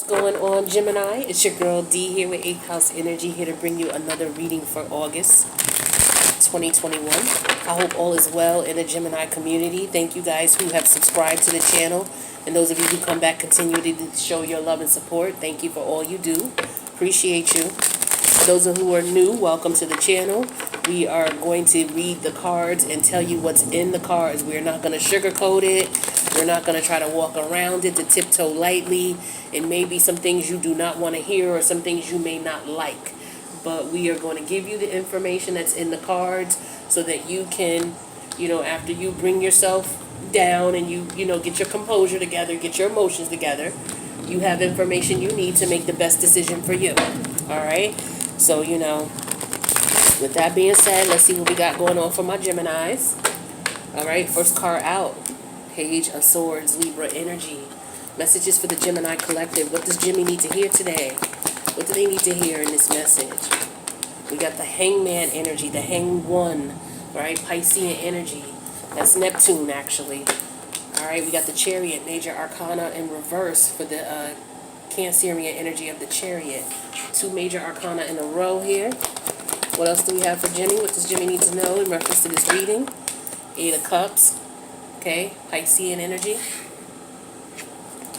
What's going on, Gemini? It's your girl D here with 8th House Energy, here to bring you another reading for August 2021. I hope all is well in the Gemini community. Thank you guys who have subscribed to the channel, and those of you who come back, continue to show your love and support. Thank you for all you do. Appreciate you. For those who are new, welcome to the channel. We are going to read the cards and tell you what's in the cards. We're not going to sugarcoat it. We're not going to try to walk around it to tiptoe lightly. It may be some things you do not want to hear or some things you may not like. But we are going to give you the information that's in the cards so that you can, after you bring yourself down and you get your composure together, get your emotions together, you have information you need to make the best decision for you. All right? So, with that being said, let's see what we got going on for my Geminis. All right, first card out. Page of Swords, Libra energy. Messages for the Gemini collective. What does Jimmy need to hear today? What do they need to hear in this message? We got the Hangman energy, the Hang One, right? Piscean energy. That's Neptune, actually. All right, we got the Chariot, Major Arcana in reverse for the Cancerian energy of the Chariot. 2 Major Arcana in a row here. What else do we have for Jimmy? What does Jimmy need to know in reference to this reading? 8 of Cups. Okay, Piscean energy.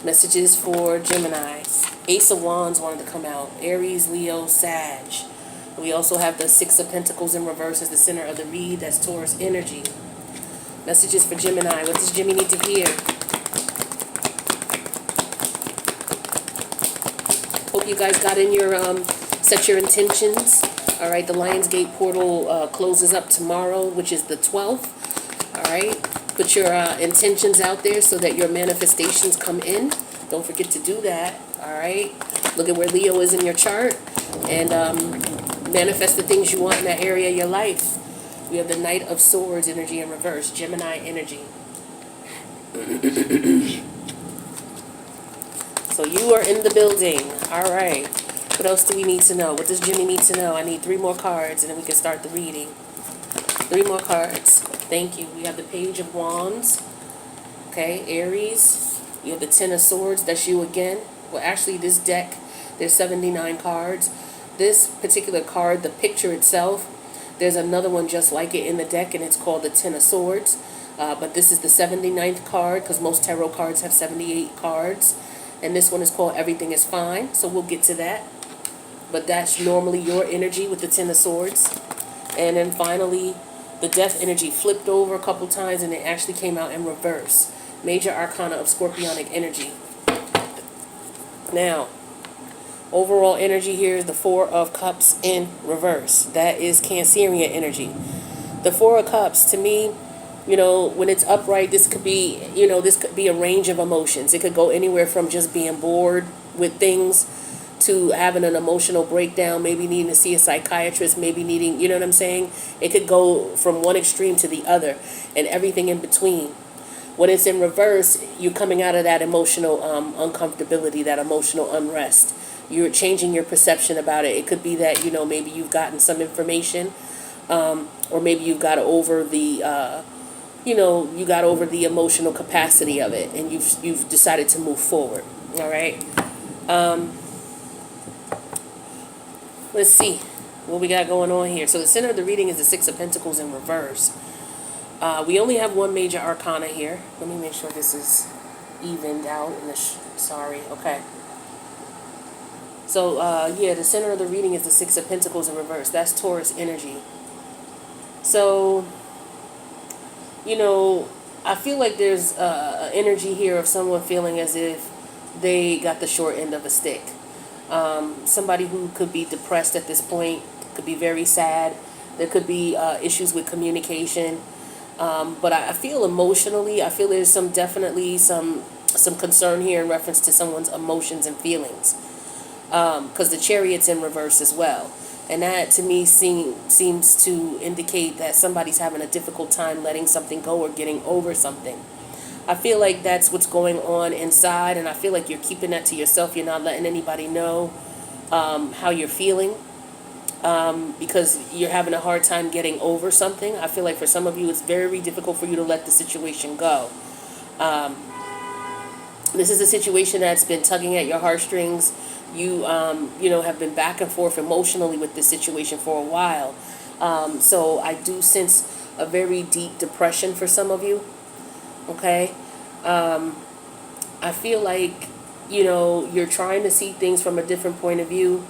Messages for Gemini. Ace of Wands wanted to come out. Aries, Leo, Sag. We also have the 6 of Pentacles in reverse as the center of the read. That's Taurus energy. Messages for Gemini. What does Jimmy need to hear? Hope you guys got in your, set your intentions. All right, the Lionsgate portal closes up tomorrow, which is the 12th. All right. Put your intentions out there so that your manifestations come in. Don't forget to do that, all right? Look at where Leo is in your chart and manifest the things you want in that area of your life. We have the Knight of Swords energy in reverse, Gemini energy. So you are in the building, all right. What else do we need to know? What does Jimmy need to know? I need 3 more cards and then we can start the reading. 3 more cards. Thank you. We have the Page of Wands. Okay, Aries. You have the 10 of Swords. That's you again. Well, actually, this deck, there's 79 cards. This particular card, the picture itself, there's another one just like it in the deck, and it's called the 10 of Swords. But this is the 79th card, because most tarot cards have 78 cards. And this one is called Everything is Fine, so we'll get to that. But that's normally your energy with the 10 of Swords. And then finally, the Death energy flipped over a couple times and it actually came out in reverse. Major Arcana of Scorpionic energy. Now, overall energy here is the 4 of Cups in reverse. That is Cancerian energy. The 4 of Cups, to me, when it's upright, this could be, this could be a range of emotions. It could go anywhere from just being bored with things to having an emotional breakdown, maybe needing to see a psychiatrist, maybe needing, you know what I'm saying? It could go from one extreme to the other and everything in between. When it's in reverse, you're coming out of that emotional uncomfortability, that emotional unrest. You're changing your perception about it. It could be that, maybe you've gotten some information or maybe you've got over the, you got over the emotional capacity of it and you've decided to move forward. All right. Let's see what we got going on here. So the center of the reading is the 6 of Pentacles in reverse. We only have 1 major arcana here. Let me make sure this is evened out. Sorry. Okay. So, yeah, the center of the reading is the 6 of Pentacles in reverse. That's Taurus energy. So, I feel like there's energy here of someone feeling as if they got the short end of a stick. Somebody who could be depressed at this point, could be very sad. There could be issues with communication. But I feel emotionally, I feel there's definitely some concern here in reference to someone's emotions and feelings. Because the Chariot's in reverse as well. And that to me seems to indicate that somebody's having a difficult time letting something go or getting over something. I feel like that's what's going on inside, and I feel like you're keeping that to yourself. You're not letting anybody know how you're feeling because you're having a hard time getting over something. I feel like for some of you, it's very difficult for you to let the situation go. This is a situation that's been tugging at your heartstrings. You, have been back and forth emotionally with this situation for a while. So I do sense a very deep depression for some of you. Okay. I feel like, you're trying to see things from a different point of view.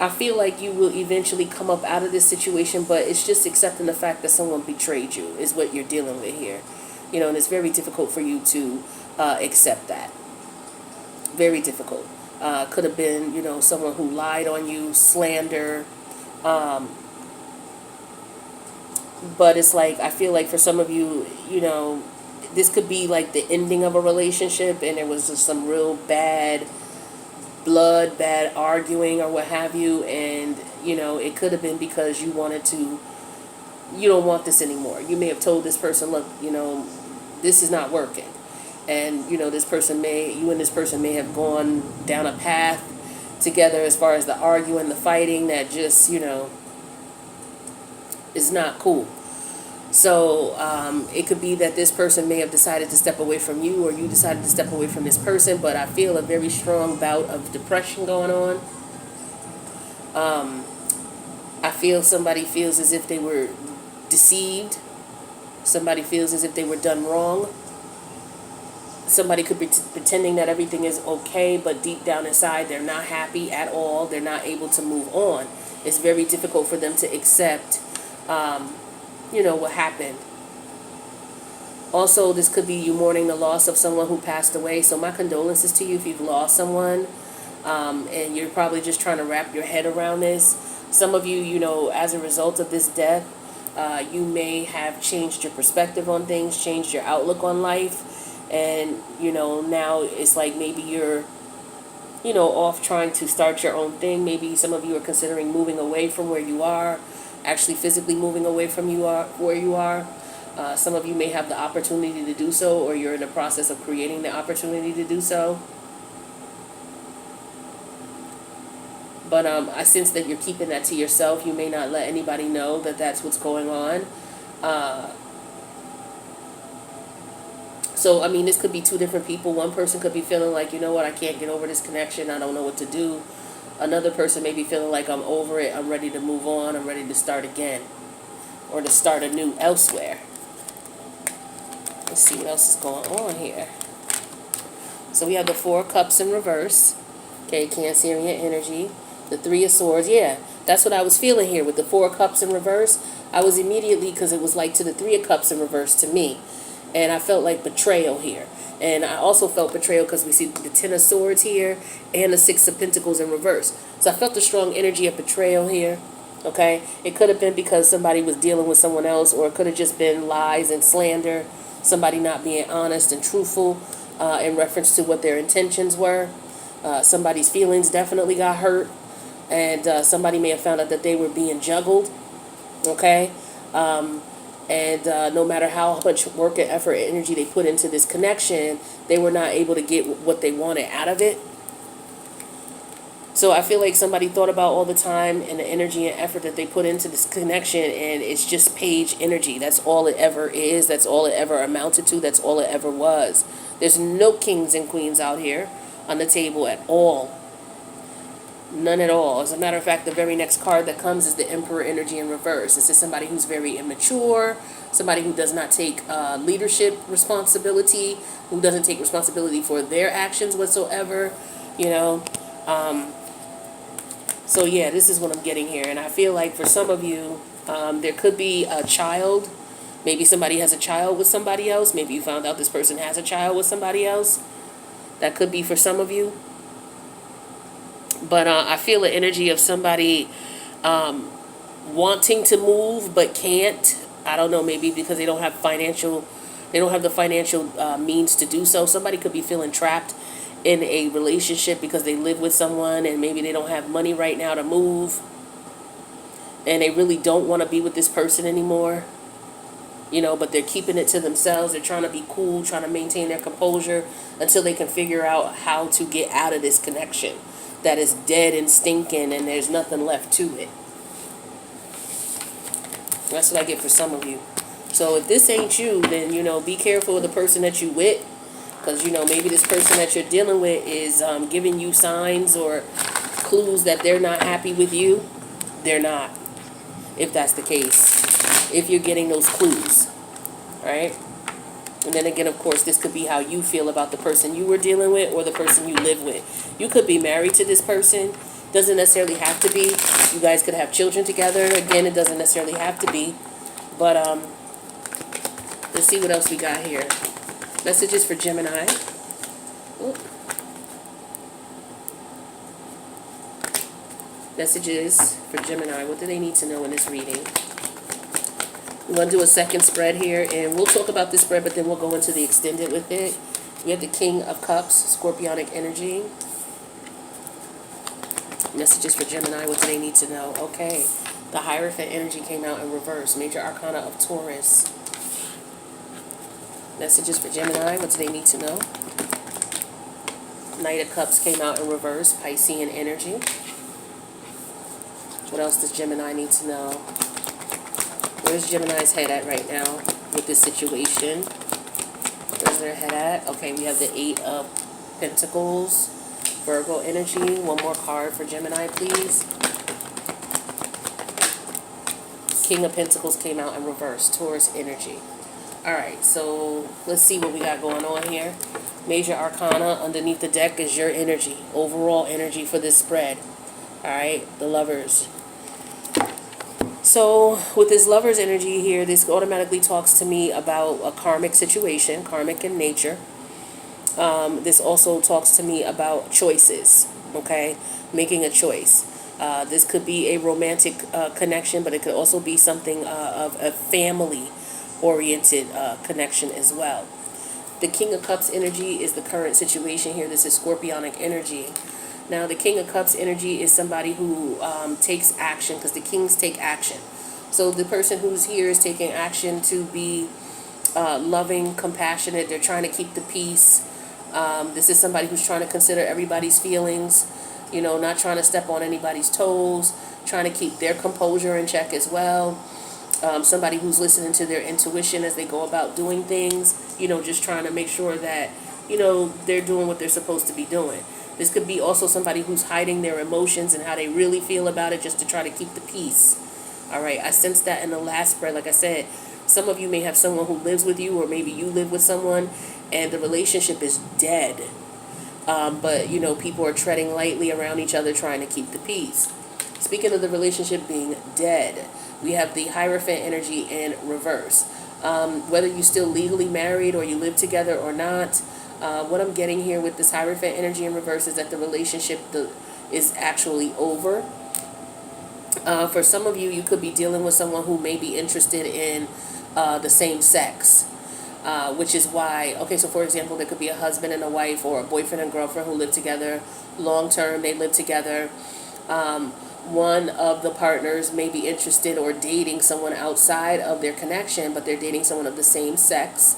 I feel like you will eventually come up out of this situation, but it's just accepting the fact that someone betrayed you is what you're dealing with here. And it's very difficult for you to accept that. Very difficult. Could have been, someone who lied on you, slander. But it's like, I feel like for some of you, this could be like the ending of a relationship and there was just some real bad blood, bad arguing or what have you. And, it could have been because you don't want this anymore. You may have told this person, look, this is not working. And, you and this person may have gone down a path together as far as the arguing, the fighting that just, is not cool. So it could be that this person may have decided to step away from you or you decided to step away from this person, but I feel a very strong bout of depression going on. I feel somebody feels as if they were deceived. Somebody feels as if they were done wrong. Somebody could be pretending that everything is okay, but deep down inside they're not happy at all. They're not able to move on. It's very difficult for them to accept what happened. Also, this could be you mourning the loss of someone who passed away. So my condolences to you if you've lost someone, and you're probably just trying to wrap your head around this. Some of you, as a result of this death, you may have changed your perspective on things, changed your outlook on life, and, now it's like maybe you're, off trying to start your own thing. Maybe some of you are considering moving away from where you are, actually physically moving away from where you are. Some of you may have the opportunity to do so, or you're in the process of creating the opportunity to do so. But I sense that you're keeping that to yourself. You may not let anybody know that that's what's going on. So, this could be two different people. One person could be feeling like, I can't get over this connection. I don't know what to do. Another person may be feeling like, I'm over it. I'm ready to move on. I'm ready to start again. Or to start anew elsewhere. Let's see what else is going on here. So we have the Four of Cups in reverse. Okay, Cancerian energy. The Three of Swords. Yeah, that's what I was feeling here with the Four of Cups in reverse. I was immediately, because it was like to the Three of Cups in reverse to me. And I felt like betrayal here. And I also felt betrayal because we see the Ten of Swords here and the Six of Pentacles in reverse. So I felt the strong energy of betrayal here. Okay? It could have been because somebody was dealing with someone else, or it could have just been lies and slander. Somebody not being honest and truthful in reference to what their intentions were. Somebody's feelings definitely got hurt. And somebody may have found out that they were being juggled. Okay? And no matter how much work and effort and energy they put into this connection, they were not able to get what they wanted out of it. So I feel like somebody thought about all the time and the energy and effort that they put into this connection, and it's just page energy. That's all it ever is. That's all it ever amounted to. That's all it ever was. There's no kings and queens out here on the table at all. None at all. As a matter of fact, the very next card that comes is the Emperor energy in reverse. This is somebody who's very immature, somebody who does not take leadership responsibility, who doesn't take responsibility for their actions whatsoever, So yeah, this is what I'm getting here. And I feel like for some of you, there could be a child. Maybe somebody has a child with somebody else. Maybe you found out this person has a child with somebody else. That could be for some of you. But I feel the energy of somebody wanting to move but can't. I don't know, maybe because they don't have the financial means to do so. Somebody could be feeling trapped in a relationship because they live with someone and maybe they don't have money right now to move. And they really don't want to be with this person anymore. But they're keeping it to themselves. They're trying to be cool, trying to maintain their composure until they can figure out how to get out of this connection that is dead and stinking and there's nothing left to it. That's what I get for some of you. So if this ain't you, then, be careful of the person that you with. Because, maybe this person that you're dealing with is giving you signs or clues that they're not happy with you. They're not, if that's the case. If you're getting those clues, right? And then again, of course, this could be how you feel about the person you were dealing with or the person you live with. You could be married to this person. Doesn't necessarily have to be. You guys could have children together. Again, it doesn't necessarily have to be. But let's see what else we got here. Messages for Gemini. Oop. Messages for Gemini. What do they need to know in this reading? We're going to do a second spread here, and we'll talk about this spread, but then we'll go into the extended with it. We have the King of Cups, Scorpionic energy. Messages for Gemini. What do they need to know? Okay. The Hierophant energy came out in reverse. Major Arcana of Taurus. Messages for Gemini. What do they need to know? Knight of Cups came out in reverse. Piscean energy. What else does Gemini need to know? Where's Gemini's head at right now with this situation? Where's their head at? Okay, we have the 8 of Pentacles. Virgo energy. One more card for Gemini, please. King of Pentacles came out in reverse. Taurus energy. Alright, so let's see what we got going on here. Major Arcana underneath the deck is your energy. Overall energy for this spread. Alright, the Lovers. So with this Lovers energy here, this automatically talks to me about a karmic situation, karmic in nature. This also talks to me about choices, okay? Making a choice. This could be a romantic connection, but it could also be something of a family-oriented connection as well. The King of Cups energy is the current situation here. This is Scorpionic energy. Now, the King of Cups energy is somebody who takes action, because the kings take action. So the person who's here is taking action to be loving, compassionate. They're trying to keep the peace. This is somebody who's trying to consider everybody's feelings, not trying to step on anybody's toes, trying to keep their composure in check as well. Somebody who's listening to their intuition as they go about doing things, just trying to make sure that, they're doing what they're supposed to be doing. This could be also somebody who's hiding their emotions and how they really feel about it just to try to keep the peace. All right, I sensed that in the last spread. Like I said, some of you may have someone who lives with you, or maybe you live with someone and the relationship is dead. But, people are treading lightly around each other trying to keep the peace. Speaking of the relationship being dead, we have the Hierophant energy in reverse. Whether you're still legally married or you live together or not, what I'm getting here with this Hierophant energy in reverse is that the relationship is actually over. For some of you, you could be dealing with someone who may be interested in the same sex, which is why, okay, so for example, there could be a husband and a wife, or a boyfriend and girlfriend who live together long term. They live together. One of the partners may be interested or dating someone outside of their connection, but they're dating someone of the same sex.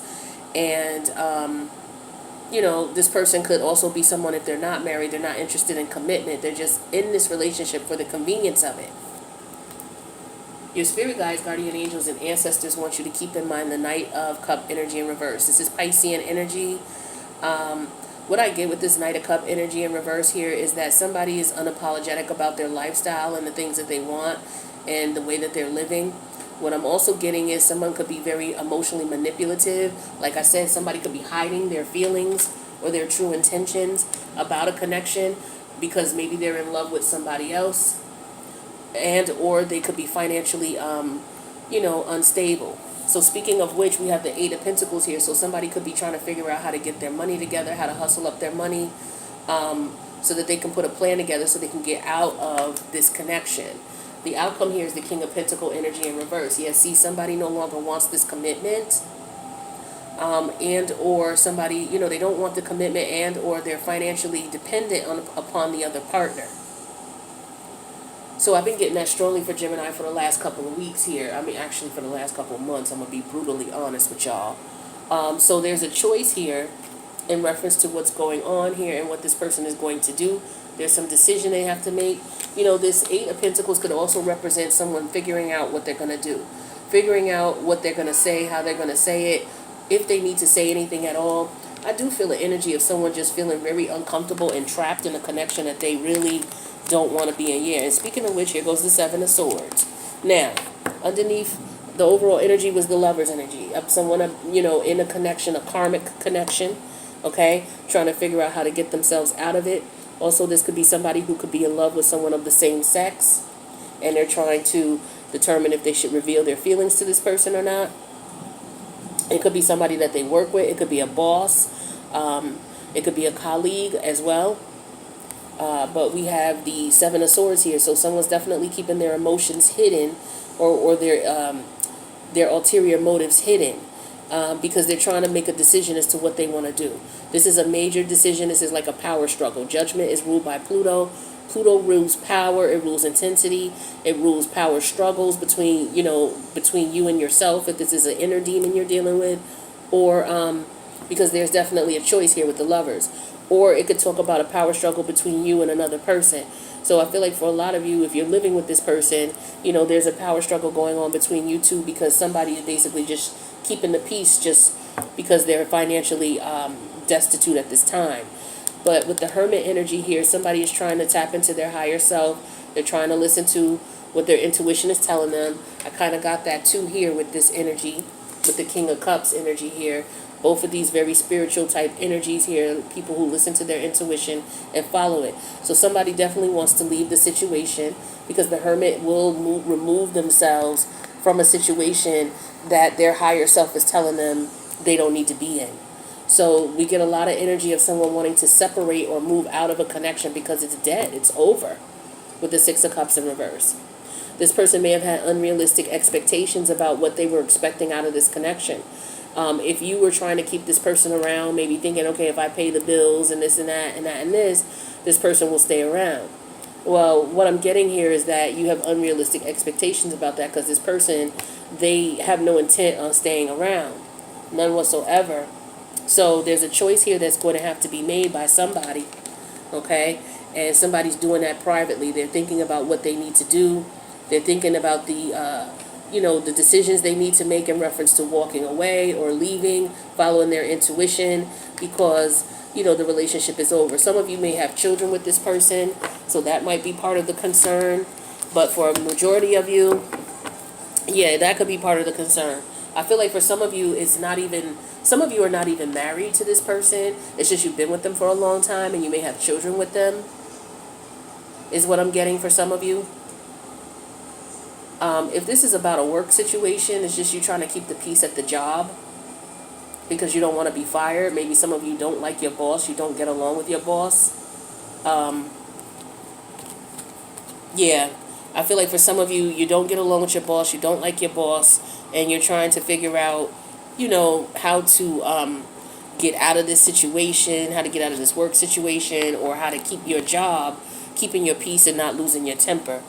And this person could also be someone, if they're not married, they're not interested in commitment. They're just in this relationship for the convenience of it. Your spirit guides, guardian angels, and ancestors want you to keep in mind the Knight of Cup energy in reverse. This is Piscean energy. What I get with this Knight of Cup energy in reverse here is that somebody is unapologetic about their lifestyle and the things that they want and the way that they're living. What I'm also getting is someone could be very emotionally manipulative. Like I said, somebody could be hiding their feelings or their true intentions about a connection because maybe they're in love with somebody else, and or they could be financially, unstable. So speaking of which, we have the 8 of Pentacles here. So somebody could be trying to figure out how to get their money together, how to hustle up their money, so that they can put a plan together so they can get out of this connection. The outcome here is the King of Pentacles energy in reverse. Yeah, see, somebody no longer wants this commitment, and or somebody, they don't want the commitment, and or they're financially dependent upon the other partner. So I've been getting that strongly for Gemini for the last couple of weeks here. I mean, actually for the last couple of months. I'm going to be brutally honest with y'all. So there's a choice here in reference to what's going on here and what this person is going to do. There's some decision they have to make. This 8 of Pentacles could also represent someone figuring out what they're going to do. Figuring out what they're going to say, how they're going to say it, if they need to say anything at all. I do feel the energy of someone just feeling very uncomfortable and trapped in a connection that they really don't want to be in. Yeah, and speaking of which, here goes the Seven of Swords. Now, underneath the overall energy was the Lover's energy of someone, in a connection, a karmic connection, okay, trying to figure out how to get themselves out of it. Also, this could be somebody who could be in love with someone of the same sex, and they're trying to determine if they should reveal their feelings to this person or not. It could be somebody that they work with. It could be a boss. It could be a colleague as well. But we have the Seven of Swords here, so someone's definitely keeping their emotions hidden, or their ulterior motives hidden, because they're trying to make a decision as to what they want to do. This is a major decision. This is like a power struggle. Judgment is ruled by Pluto. Pluto rules power. It rules intensity. It rules power struggles between you and yourself, if this is an inner demon you're dealing with, or because there's definitely a choice here with the Lovers. Or it could talk about a power struggle between you and another person. So I feel like for a lot of you, if you're living with this person, there's a power struggle going on between you two, because somebody is basically just keeping the peace just because they're financially destitute at this time. But with the Hermit energy here, somebody is trying to tap into their higher self. They're trying to listen to what their intuition is telling them. I kind of got that too here with this energy, with the King of Cups energy here. Both of these very spiritual type energies here, people who listen to their intuition and follow it. So somebody definitely wants to leave the situation, because the Hermit will remove themselves from a situation that their higher self is telling them they don't need to be in. So we get a lot of energy of someone wanting to separate or move out of a connection because it's dead, it's over, with the Six of Cups in reverse. This person may have had unrealistic expectations about what they were expecting out of this connection. If you were trying to keep this person around, maybe thinking, okay, if I pay the bills and this and that and that and this person will stay around. Well, what I'm getting here is that you have unrealistic expectations about that, because this person, they have no intent on staying around, none whatsoever. So there's a choice here that's going to have to be made by somebody, okay? And somebody's doing that privately. They're thinking about what they need to do. They're thinking about the decisions they need to make in reference to walking away or leaving, following their intuition, because, the relationship is over. Some of you may have children with this person, so that might be part of the concern. But for a majority of you, yeah, that could be part of the concern. I feel like for some of you, some of you are not even married to this person. It's just you've been with them for a long time and you may have children with them, is what I'm getting for some of you. If this is about a work situation, it's just you trying to keep the peace at the job because you don't want to be fired. Maybe some of you don't like your boss. You don't get along with your boss. Yeah, I feel like for some of you, you don't get along with your boss. You don't like your boss. And you're trying to figure out, how to get out of this situation, how to get out of this work situation, or how to keep your job, keeping your peace and not losing your temper.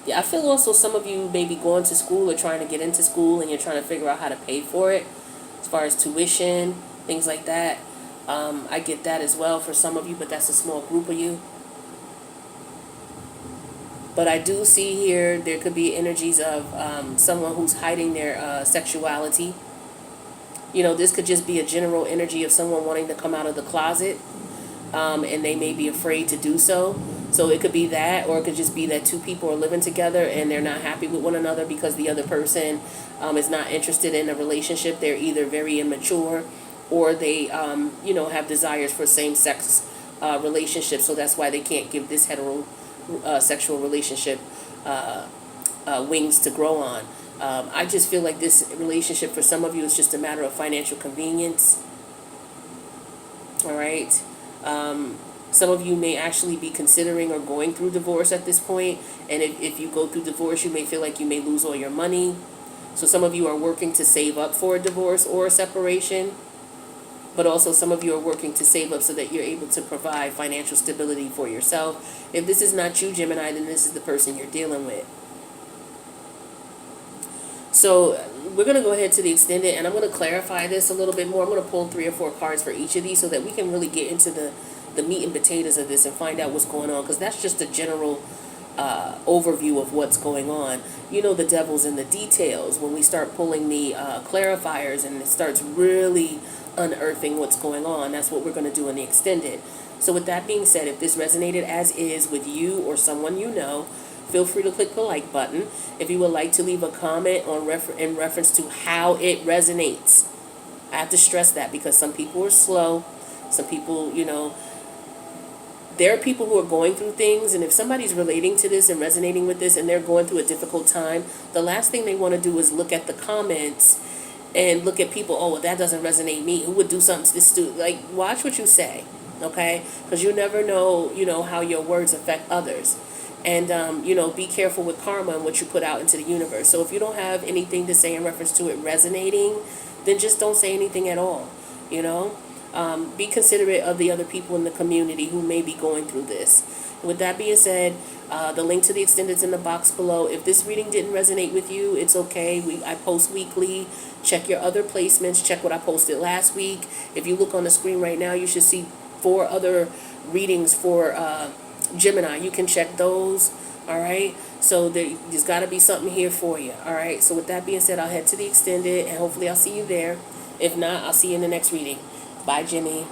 Yeah, I feel also some of you may be going to school or trying to get into school, and you're trying to figure out how to pay for it, as far as tuition, things like that. I get that as well for some of you, but that's a small group of you. But I do see here there could be energies of someone who's hiding their sexuality. This could just be a general energy of someone wanting to come out of the closet, and they may be afraid to do so. So it could be that, or it could just be that two people are living together and they're not happy with one another because the other person is not interested in a relationship. They're either very immature, or they, have desires for same-sex relationships. So that's why they can't give this sexual relationship wings to grow on. I just feel like this relationship for some of you is just a matter of financial convenience. All right. Some of you may actually be considering or going through divorce at this point. And if you go through divorce, you may feel like you may lose all your money. So some of you are working to save up for a divorce or a separation. But also some of you are working to save up so that you're able to provide financial stability for yourself. If this is not you, Gemini, then this is the person you're dealing with. So we're going to go ahead to the extended, and I'm going to clarify this a little bit more. I'm going to pull 3 or 4 cards for each of these so that we can really get into the meat and potatoes of this and find out what's going on, because that's just a general overview of what's going on. You know, the devil's in the details. When we start pulling the clarifiers and it starts really unearthing what's going on, that's what we're going to do in the extended. So with that being said, if this resonated as is with you or someone you know, feel free to click the like button. If you would like to leave a comment on in reference to how it resonates, I have to stress that because some people are slow. Some people, you know, there are people who are going through things, and if somebody's relating to this and resonating with this and they're going through a difficult time, the last thing they want to do is look at the comments and look at people, oh, well, that doesn't resonate me. Who would do something to this dude? Like, watch what you say, okay? Because you never know, you know, how your words affect others. And, you know, be careful with karma and what you put out into the universe. So if you don't have anything to say in reference to it resonating, then just don't say anything at all, you know? Be considerate of the other people in the community who may be going through this. With that being said, the link to the extended's in the box below. If this reading didn't resonate with you, it's okay. I post weekly. Check your other placements. Check what I posted last week. If you look on the screen right now, you should see 4 other readings for Gemini. You can check those. All right. So there's got to be something here for you. All right. So with that being said, I'll head to the extended and hopefully I'll see you there. If not, I'll see you in the next reading. Bye, Jimmy.